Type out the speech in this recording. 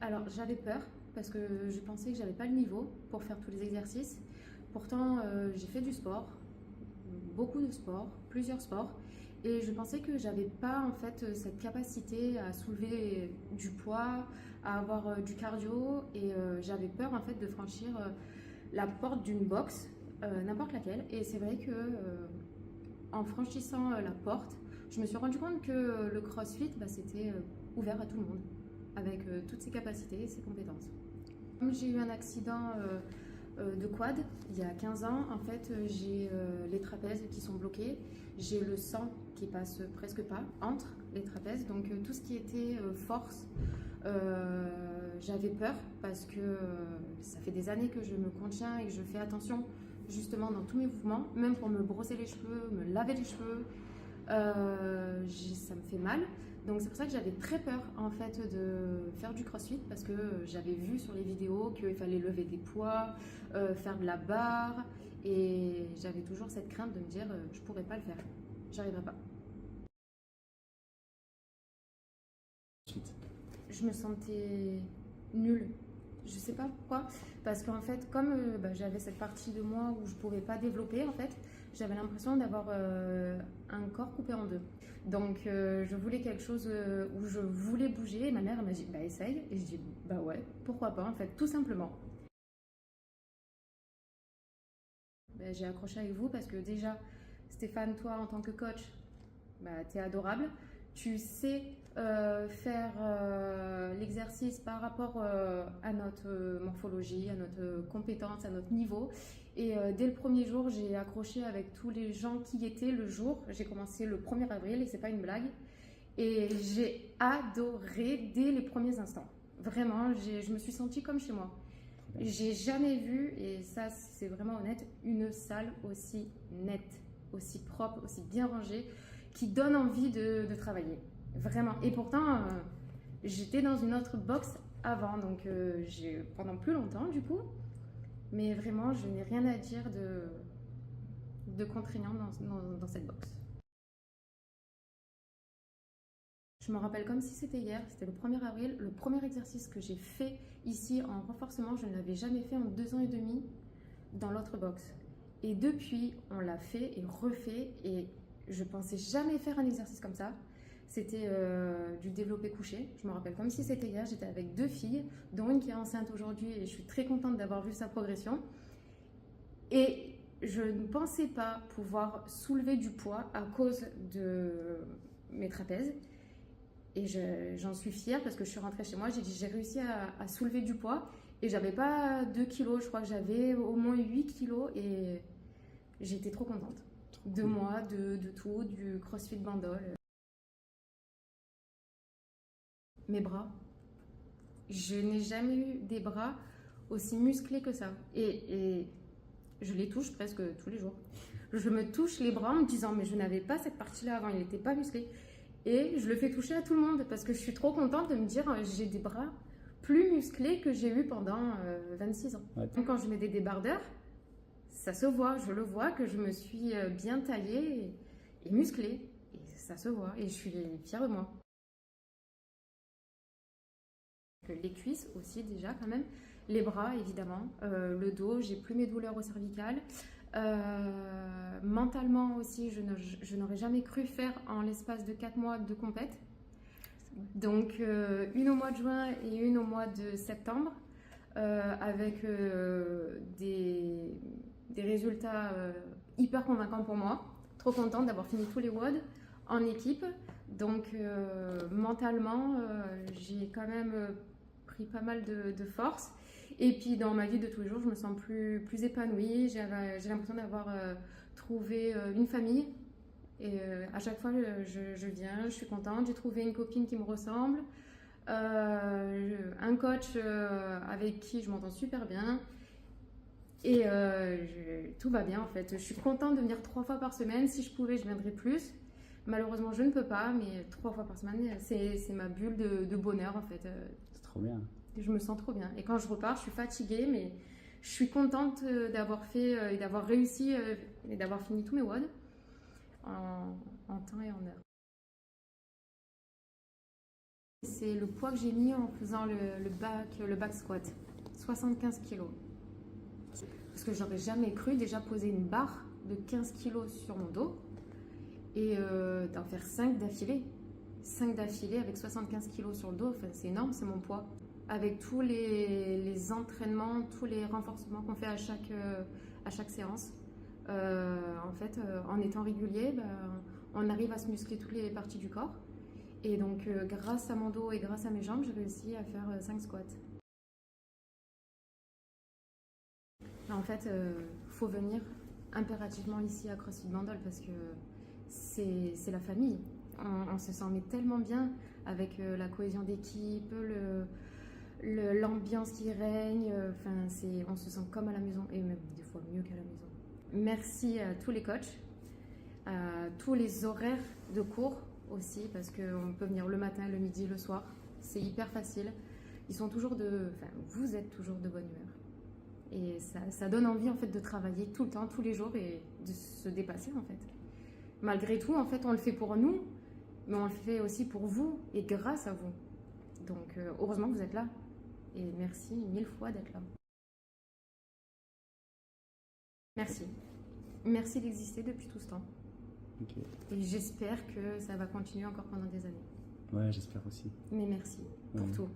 Alors j'avais peur parce que je pensais que j'avais pas le niveau pour faire tous les exercices. Pourtant j'ai fait du sport, beaucoup de sport, plusieurs sports, et je pensais que j'avais pas en fait cette capacité à soulever du poids, à avoir du cardio, et j'avais peur en fait de franchir la porte d'une box, n'importe laquelle. Et c'est vrai que en franchissant la porte, je me suis rendu compte que le CrossFit, c'était ouvert à tout le monde, avec toutes ses capacités et ses compétences. Comme j'ai eu un accident de quad il y a 15 ans, en fait, j'ai les trapèzes qui sont bloqués, j'ai le sang qui passe presque pas entre les trapèzes, donc tout ce qui était force, j'avais peur parce que ça fait des années que je me contiens et que je fais attention justement dans tous mes mouvements, même pour me brosser les cheveux, me laver les cheveux, ça me fait mal. Donc c'est pour ça que j'avais très peur en fait de faire du crossfit parce que j'avais vu sur les vidéos qu'il fallait lever des poids, faire de la barre, et j'avais toujours cette crainte de me dire je pourrais pas le faire, j'arriverai pas. Je me sentais nulle. Je sais pas pourquoi, parce qu'en fait, comme j'avais cette partie de moi où je pouvais pas développer, en fait, j'avais l'impression d'avoir un corps coupé en deux. Donc, je voulais quelque chose où je voulais bouger, et ma mère elle m'a dit, essaye, et je dis, ouais, pourquoi pas, en fait, tout simplement. J'ai accroché avec vous parce que déjà, Stéphane, toi, en tant que coach, tu es adorable. Tu sais faire l'exercice par rapport à notre morphologie, à notre compétence, à notre niveau. Et dès le premier jour, j'ai accroché avec tous les gens qui y étaient le jour. J'ai commencé le 1er avril et c'est pas une blague. Et j'ai adoré dès les premiers instants. Vraiment, je me suis sentie comme chez moi. J'ai jamais vu, et ça c'est vraiment honnête, une salle aussi nette, aussi propre, aussi bien rangée, qui donne envie de travailler. Vraiment. Et pourtant, j'étais dans une autre box avant, donc pendant plus longtemps du coup. Mais vraiment, je n'ai rien à dire de contraignant dans cette box. Je me rappelle comme si c'était hier, c'était le 1er avril. Le premier exercice que j'ai fait ici en renforcement, je ne l'avais jamais fait en 2 ans et demi dans l'autre box. Et depuis, on l'a fait et refait, et je pensais jamais faire un exercice comme ça. C'était du développé couché. Je me rappelle comme si c'était hier, j'étais avec 2 filles, dont une qui est enceinte aujourd'hui, et je suis très contente d'avoir vu sa progression. Et je ne pensais pas pouvoir soulever du poids à cause de mes trapèzes. Et j'en suis fière parce que je suis rentrée chez moi, j'ai dit j'ai réussi à soulever du poids, et j'avais pas 2 kilos, je crois que j'avais au moins 8 kilos, et j'étais trop contente de moi, de tout, du CrossFit Bandol. Mes bras, je n'ai jamais eu des bras aussi musclés que ça, et je les touche presque tous les jours. Je me touche les bras en me disant mais je n'avais pas cette partie-là avant, il n'était pas musclé. Et je le fais toucher à tout le monde parce que je suis trop contente de me dire j'ai des bras plus musclés que j'ai eu pendant 26 ans. Ouais. Donc quand je mets des débardeurs, ça se voit, je le vois que je me suis bien taillée et musclée. Et ça se voit et je suis fière de moi. Les cuisses aussi déjà quand même, les bras évidemment, le dos, j'ai plus mes douleurs au cervical. Mentalement aussi, je n'aurais jamais cru faire en l'espace de 4 mois de compète. Donc une au mois de juin et une au mois de septembre, avec des résultats hyper convaincants pour moi. Trop contente d'avoir fini tous les WOD en équipe. Donc mentalement, j'ai quand même pris pas mal de force. Et puis dans ma vie de tous les jours, je me sens plus épanouie. J'ai l'impression d'avoir trouvé une famille. Et à chaque fois, je viens, je suis contente. J'ai trouvé une copine qui me ressemble. Un coach avec qui je m'entends super bien. Et tout va bien en fait. Je suis contente de venir 3 fois par semaine. Si je pouvais, je viendrais plus. Malheureusement, je ne peux pas, mais 3 fois par semaine, c'est ma bulle de bonheur en fait. C'est trop bien. Je me sens trop bien. Et quand je repars, je suis fatiguée, mais je suis contente d'avoir fait et d'avoir réussi et d'avoir fini tous mes WOD en temps et en heure. c'est le poids que j'ai mis en faisant le back squat. 75 kilos. Parce que j'aurais jamais cru déjà poser une barre de 15 kilos sur mon dos et d'en faire 5 d'affilée. 5 d'affilée avec 75 kilos sur le dos, enfin, c'est énorme, c'est mon poids. Avec tous les entraînements, tous les renforcements qu'on fait à chaque séance, en fait, en étant régulier, on arrive à se muscler toutes les parties du corps. Et donc, grâce à mon dos et grâce à mes jambes, j'ai réussi à faire 5 squats. En fait, faut venir impérativement ici à CrossFit Bandol parce que c'est la famille. On se sent mais tellement bien avec la cohésion d'équipe, l'ambiance qui règne. On se sent comme à la maison et même des fois mieux qu'à la maison. Merci à tous les coachs, à tous les horaires de cours aussi parce qu'on peut venir le matin, le midi, le soir. C'est hyper facile. Vous êtes toujours de bonne humeur. Et ça donne envie en fait de travailler tout le temps, tous les jours et de se dépasser en fait. Malgré tout, en fait, on le fait pour nous, mais on le fait aussi pour vous et grâce à vous. Donc, heureusement que vous êtes là. Et merci 1000 fois d'être là. Merci. Merci d'exister depuis tout ce temps. Okay. Et j'espère que ça va continuer encore pendant des années. Ouais, j'espère aussi. Mais merci pour tout.